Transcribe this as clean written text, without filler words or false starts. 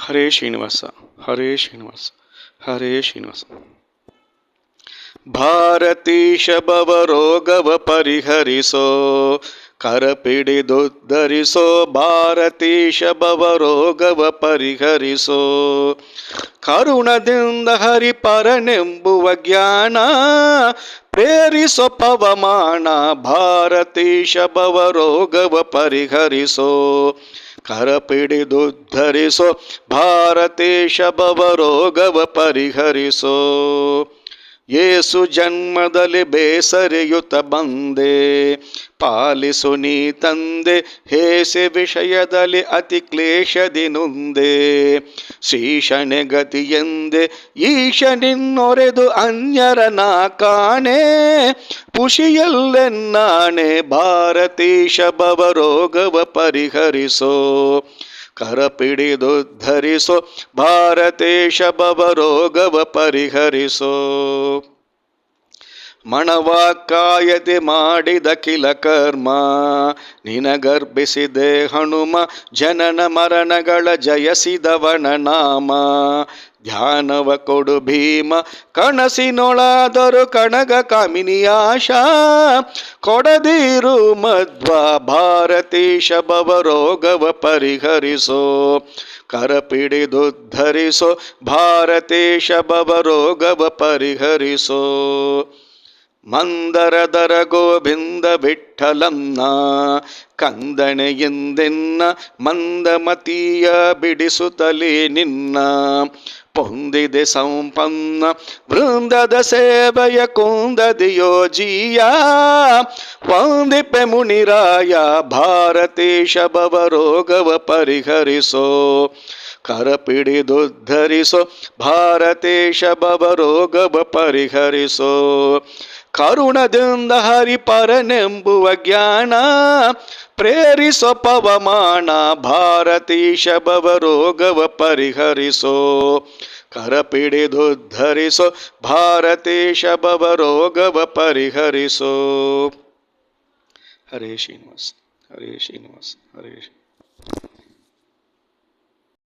ಹರೇ ಶ್ರೀನಿವಾಸ, ಹರೇ ಶ್ರೀನಿವಾಸ, ಹರೇ ಶ್ರೀನಿವಾಸ. ಭಾರತೀಶ ಭವರೋಗವ ಪರಿಹರಿಸೋ, ಕರಪಿಡಿದುದ್ಧರಿಸೋ ಭಾರತೀಶ ಭವರೋಗವ ಪರಿಹರಿಸೋ. ಕರುಣದಿಂದ ಹರಿಪರನೆಂಬುವ ಜ್ಞಾನ ಪ್ರೇರಿಸೋ ಪವಮಾನ, ಭಾರತೀಶ ಭವರೋಗವ ಪರಿಹರಿಸೋ. ಕರಪಿಡಿದುದ್ಧರಿಸೋ ಭಾರತೀಶ ಭವರೋಗವ ಪರಿಹರಿಸೋ. ಯೇಸು ಜನ್ಮದಲ್ಲಿ ಬೇಸರಿಯುತ ಬಂದೆ, ಪಾಲಿಸು ನೀ ತಂದೆ ಹೇಸೆ ವಿಷಯದಲ್ಲಿ ಅತಿ ಕ್ಲೇಶದಿ ನೊಂದೆ. ಶ್ರೀಶನೆ ಗತಿಯೆಂದೆ ಈಶ ನಿನ್ನೊರೆದು ಅನ್ಯರ ನಾ ಕಾಣೆ, ಪುಷಿಯಲ್ಲೆನ್ನಾಣೆ ಭಾರತೀಶ ಭವರೋಗವ ಪರಿಹರಿಸೋ. ಕರಪಿಡಿದುದ್ಧರಿಸೋ ಭಾರತೀಶ ಭವರೋಗವ ಪರಿಹರಿಸೋ. ಮಣವಾಕಾಯದೆ ಮಾಡಿದ ಕಿಲ ಕರ್ಮ ನಿನಗರ್ಭಿಸಿದೆ ಹನುಮ, ಜನನ ಮರಣಗಳ ಜಯಸಿದವನ ನಾಮ. ಧ್ಯಾನವ ಕೊಡು ಭೀಮ ಕನಸಿನೊಳಾದರೂ ಕಣಗ ಕಾಮಿನಿಯಾಶಾ, ಕೊಡದಿರು ಮಧ್ವ ಭಾರತೀಶ ಭವರೋಗವ ಪರಿಹರಿಸೋ. ಕರಪಿಡಿದುದ್ಧರಿಸೋ ಭಾರತೀಶ ಭವರೋಗವ ಪರಿಹರಿಸೋ. ಮಂದರದರ ಗೋವಿಂದ ವಿಠ್ಠಲನ್ನ ಕಂದಣೆಯೆಂದೆನ್ನ, ಮಂದಮತೀಯ ಬಿಡಿಸುತ್ತಲೇ ನಿನ್ನ. ಪೊಂದಿದೆ ಸಂಪನ್ನ ವೃಂದದ ಸೇವೆಯ ಕುಂದದಿಯೋ ಜೀಯ, ವಂದಿಪೆ ಮುನಿರಾಯ ಭಾರತೀಶ ಭವರೋಗವ ಪರಿಹರಿಸೋ. ಕರಪಿಡಿದುದ್ಧರಿಸೋ ಭಾರತೀಶ ಭವರೋಗವ ಪರಿಹರಿಸೋ. ಕರುಣದಿಂದ ಹರಿಪರನೆಂಬುವ ಜ್ಞಾನ ಪ್ರೇರಿಸೋ ಪವಮಾನ, ಭಾರತೀಶ ಭವರೋಗವ ಪರಿಹರಿಸೋ. ಕರಪಿಡಿದುದ್ಧರಿಸೋ ಭಾರತೀಶ ಭವರೋಗವ ಪರಿಹರಿಸೋ. ಹರೇ ಶ್ರೀನಿವಾಸ, ಹರೇ ಶ್ರೀನಿವಾಸ, ಹರೇ ಶ್ರೀ